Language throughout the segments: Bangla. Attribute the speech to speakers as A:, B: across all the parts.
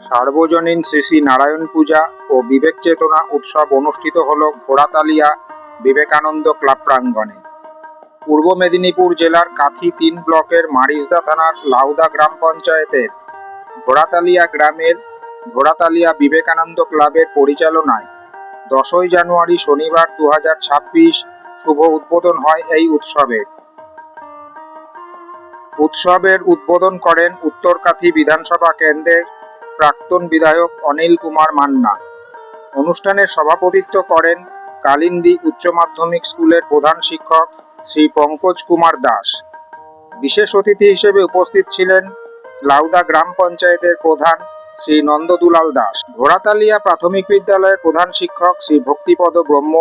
A: সার্বজনীন শ্রী শ্রী নারায়ণ পূজা ও বিবেক চেতনা উৎসব অনুষ্ঠিত হল ঘোড়াতালিয়া বিবেকানন্দ ক্লাব প্রাঙ্গণে। পূর্ব মেদিনীপুর জেলার কাথি ৩ ব্লকের মারিজদা থানার লাউদা গ্রাম পঞ্চায়েতের ঘোড়াতালিয়া গ্রামের ঘোড়াতালিয়া বিবেকানন্দ ক্লাবের পরিচালনায় 10ই জানুয়ারি শনিবার 2026 শুভ উদ্বোধন হয় এই উৎসবের উদ্বোধন করেন উত্তর কাথি বিধানসভা কেন্দ্রের প্রাক্তন বিধায়ক অনিল কুমার মান্না। অনুষ্ঠানের সভাপতিত্ব করেন কালিন্দী উচ্চ মাধ্যমিক স্কুলের প্রধান শিক্ষক শ্রী পঙ্কজ কুমার দাস। বিশেষ অতিথি হিসেবে উপস্থিত ছিলেন লাউদা গ্রাম পঞ্চায়েতের প্রধান শ্রী নন্দদুলাল দাস, ঘোড়াতালিয়া প্রাথমিক বিদ্যালয়ের প্রধান শিক্ষক শ্রী ভক্তিপদ ব্রহ্ম।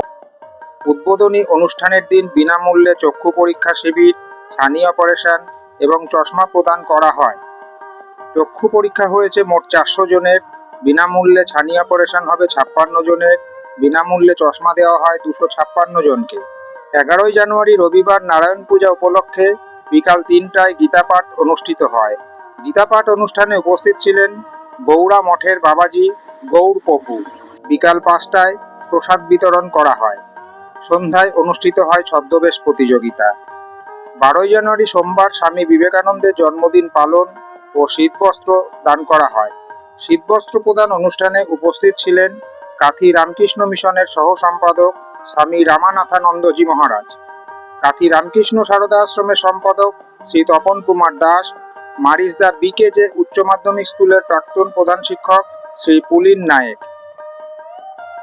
A: উদ্বোধনী অনুষ্ঠানের দিন বিনামূল্যে চক্ষু পরীক্ষা শিবির, ছানি অপারেশন এবং চশমা প্রদান করা হয়। চক্ষু পরীক্ষা হয়েছে মোট 400 জনের, বিনামূল্যে ছানি অপারেশন হবে 56 জনের, বিনামূল্যে চশমা দেওয়া হয় 256 জনকে। 11ই জানুয়ারি রবিবার নারায়ণ পূজা উপলক্ষে বিকাল 3টায় গীতাপাঠ অনুষ্ঠিত হয়। গীতাপাঠ অনুষ্ঠানে উপস্থিত ছিলেন গৌড়া মঠের বাবাজি গৌর পপু। বিকাল 5টায় প্রসাদ বিতরণ করা হয়। সন্ধ্যায় অনুষ্ঠিত হয় ছদ্মবেশ প্রতিযোগিতা। 12ই জানুয়ারি সোমবার স্বামী বিবেকানন্দের জন্মদিন পালন ও শীতবস্ত্র দান করা হয়। শীতবস্ত্র প্রদান অনুষ্ঠানে উপস্থিত ছিলেন কাথি রামকৃষ্ণ মিশনের সহ সম্পাদক স্বামী রামানাথানন্দজি মহারাজ, কাথি রামকৃষ্ণ সারদা আশ্রমের সম্পাদক শ্রী তপন কুমার দাস, মারিজদা বিকেজে উচ্চ মাধ্যমিক স্কুলের প্রাক্তন প্রধান শিক্ষক শ্রী পুলিন নায়েক।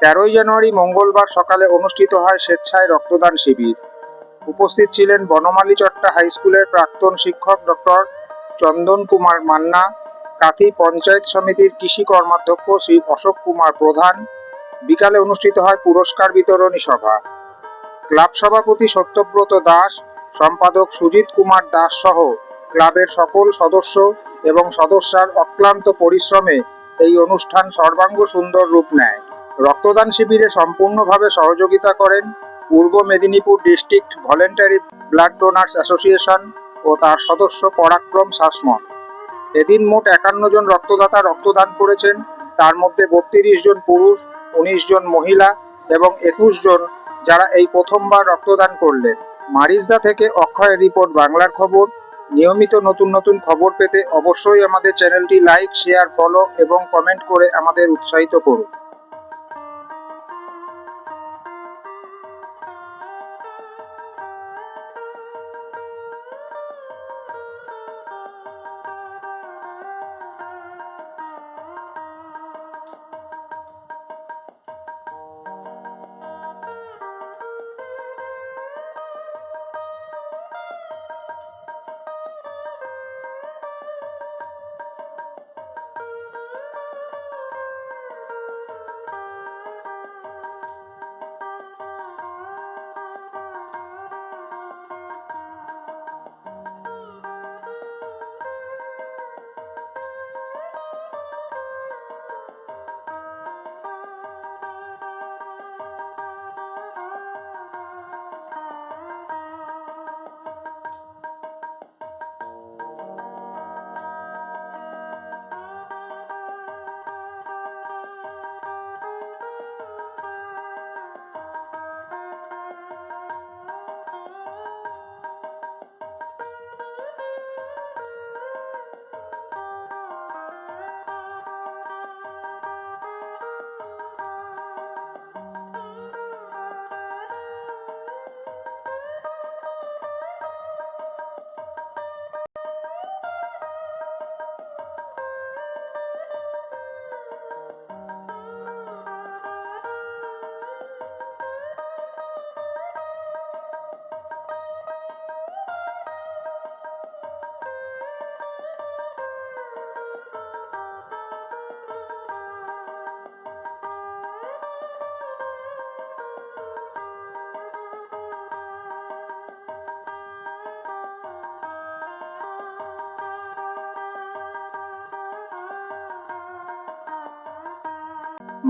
A: 13ই জানুয়ারি মঙ্গলবার সকালে অনুষ্ঠিত হয় স্বেচ্ছায় রক্তদান শিবির। উপস্থিত ছিলেন বনমালী চট্টা হাই স্কুলের প্রাক্তন শিক্ষক ডক্টর চন্দন কুমার মান্না, কাথি পঞ্চায়েত সমিতির কৃষি কর্মাধ্যক্ষ শ্রী অশোক কুমার প্রধান। বিকালে অনুষ্ঠিত হয় পুরস্কার বিতরণী সভা। ক্লাব সভাপতি সত্যব্রত দাস, সম্পাদক সুজিত কুমার দাস সহ ক্লাবের সকল সদস্য এবং সদস্যার অক্লান্ত পরিশ্রমে এই অনুষ্ঠান সর্বাঙ্গ সুন্দর রূপ নেয়। রক্তদান শিবিরে সম্পূর্ণভাবে সহযোগিতা করেন Purba Medinipur district voluntary blood donors association ও তার সদস্য পরাক্রম শাসমল। এদিন মোট 51 জন রক্তদাতা রক্তদান করেছেন, তার মধ্যে 32 জন পুরুষ, 19 জন মহিলা এবং 21 জন যারা এই প্রথমবার রক্তদান করলেন। মারিজদা থেকে অক্ষয়ের রিপোর্ট, বাংলার খবর। নিয়মিত নতুন খবর পেতে অবশ্যই আমাদের চ্যানেলটি লাইক, শেয়ার, ফলো এবং কমেন্ট করে আমাদের উৎসাহিত করুন।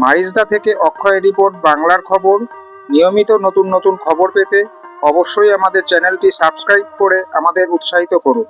A: মারিজদা থেকে অক্ষয়ের রিপোর্ট, বাংলার খবর। নিয়মিত নতুন খবর পেতে অবশ্যই আমাদের চ্যানেলটি সাবস্ক্রাইব করে আমাদের উৎসাহিত করুন।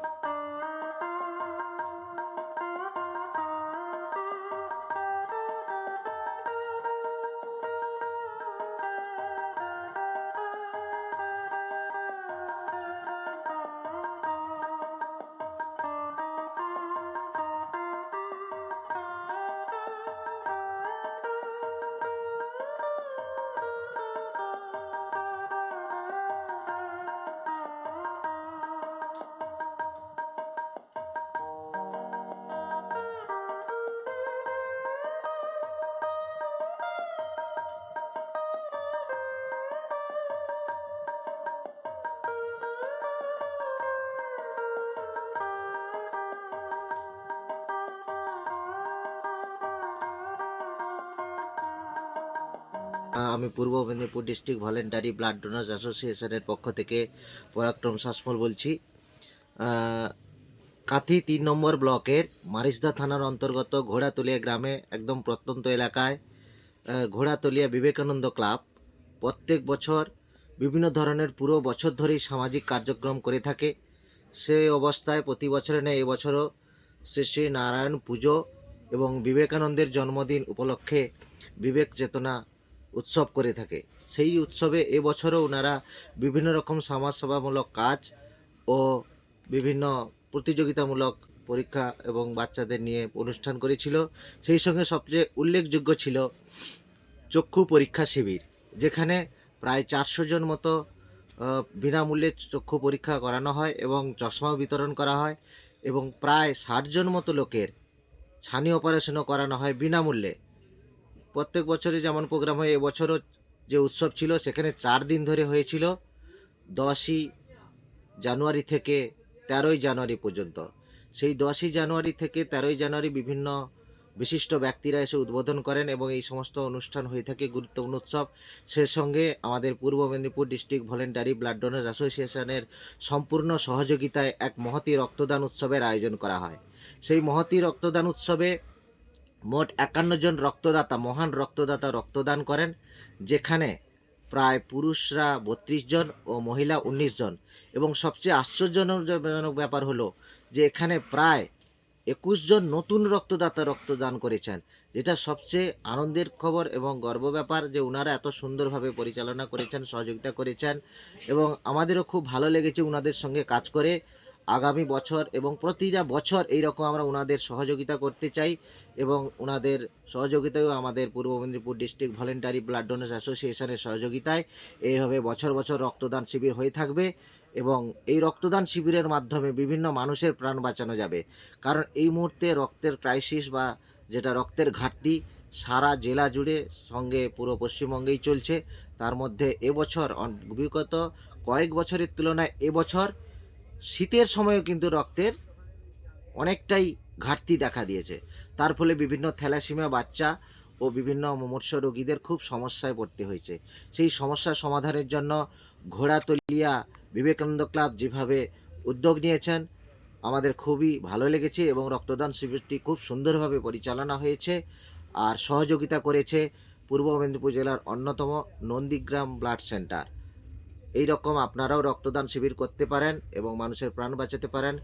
B: আমি পূর্ব Medinipur district voluntary blood donors অ্যাসোসিয়েশনের পক্ষ থেকে পরাক্রম শাসমল বলছি। কাঁথি 3 নম্বর ব্লকের মারিসদা থানার অন্তর্গত ঘোড়াতলিয়া গ্রামে একদম প্রত্যন্ত এলাকায় ঘোড়াতলিয়া বিবেকানন্দ ক্লাব প্রত্যেক বছর বিভিন্ন ধরনের পুরো বছর ধরেই সামাজিক কার্যক্রম করে থাকে। সেই অবস্থায় প্রতি বছরে নেয় এবছরও শ্রী শ্রী নারায়ণ পুজো এবং বিবেকানন্দের জন্মদিন উপলক্ষে বিবেক চেতনা উৎসব করে থাকে। সেই উৎসবে এবছরও ওনারা বিভিন্ন রকম সমাজসেবামূলক কাজ ও বিভিন্ন প্রতিযোগিতামূলক পরীক্ষা এবং বাচ্চাদের নিয়ে অনুষ্ঠান করেছিল। সেই সঙ্গে সবচেয়ে উল্লেখযোগ্য ছিল চক্ষু পরীক্ষা শিবির, যেখানে প্রায় 400 জন মতো বিনামূল্যে চক্ষু পরীক্ষা করানো হয় এবং চশমাও বিতরণ করা হয় এবং প্রায় 60 জন মতো লোকের ছানি অপারেশনও করানো হয় বিনামূল্যে। প্রত্যেক বছরই যেমন প্রোগ্রাম হয়, এবছরও যে উৎসব ছিল সেখানে 4 দিন ধরে হয়েছিল, 10ই জানুয়ারি থেকে 13ই জানুয়ারি পর্যন্ত। সেই 10ই জানুয়ারি থেকে 13ই জানুয়ারি বিভিন্ন বিশিষ্ট ব্যক্তিরা এসে উদ্বোধন করেন এবং এই সমস্ত অনুষ্ঠান হয়ে থাকে গুরুত্বপূর্ণ উৎসব। সে সঙ্গে আমাদের পূর্ব Medinipur district voluntary blood donors অ্যাসোসিয়েশনের সম্পূর্ণ সহযোগিতায় এক মহতী রক্তদান উৎসবের আয়োজন করা হয়। সেই মহতী রক্তদান উৎসবে মোট 51 জন রক্তদাতা, মহান রক্তদাতা রক্তদান করেন, যেখানে প্রায় পুরুষরা 32 জন ও মহিলা 19 জন। এবং সবচেয়ে আশ্চর্যজনক ব্যাপার হলো যে এখানে প্রায় 21 জন নতুন রক্তদাতা রক্তদান করেছেন, যেটা সবচেয়ে আনন্দের খবর এবং গর্ব ব্যাপার যে ওনারা এত সুন্দরভাবে পরিচালনা করেছেন, সহযোগিতা করেছেন এবং আমাদেরও খুব ভালো লেগেছে ওনাদের সঙ্গে কাজ করে। আগামী বছর এবং প্রতিটা বছর এইরকম আমরা ওনাদের সহযোগিতা করতে চাই এবং ওনাদের সহযোগিতায়ও আমাদের পূর্ব Medinipur district voluntary blood donors অ্যাসোসিয়েশনের সহযোগিতায় এইভাবে বছর বছর রক্তদান শিবির হয়ে থাকবে এবং এই রক্তদান শিবিরের মাধ্যমে বিভিন্ন মানুষের প্রাণ বাঁচানো যাবে। কারণ এই মুহূর্তে রক্তের ক্রাইসিস বা যেটা রক্তের ঘাটতি সারা জেলা জুড়ে, সঙ্গে পুরো পশ্চিমবঙ্গেই চলছে। তার মধ্যে এবছর বিগত কয়েক বছরের তুলনায় এবছর শীতের সময়ও কিন্তু রক্তের অনেকটাই ঘাটতি দেখা দিয়েছে। তার ফলে বিভিন্ন থ্যালাসেমিয়া বাচ্চা ও বিভিন্ন মুমূর্ষ রোগীদের খুব সমস্যায় পড়তে হয়েছে। সেই সমস্যা সমাধানের জন্য ঘোড়াতলিয়া বিবেকানন্দ ক্লাব যেভাবে উদ্যোগ নিয়েছেন আমাদের খুবই ভালো লেগেছে এবং রক্তদান শিবিরটি খুব সুন্দরভাবে পরিচালনা হয়েছে। আর সহযোগিতা করেছে পূর্ব মেদিনীপুর জেলার অন্যতম নন্দীগ্রাম ব্লাড সেন্টার। এই রকম আপনারাও রক্তদান শিবির করতে পারেন এবং মানুষের প্রাণ বাঁচাতে পারেন।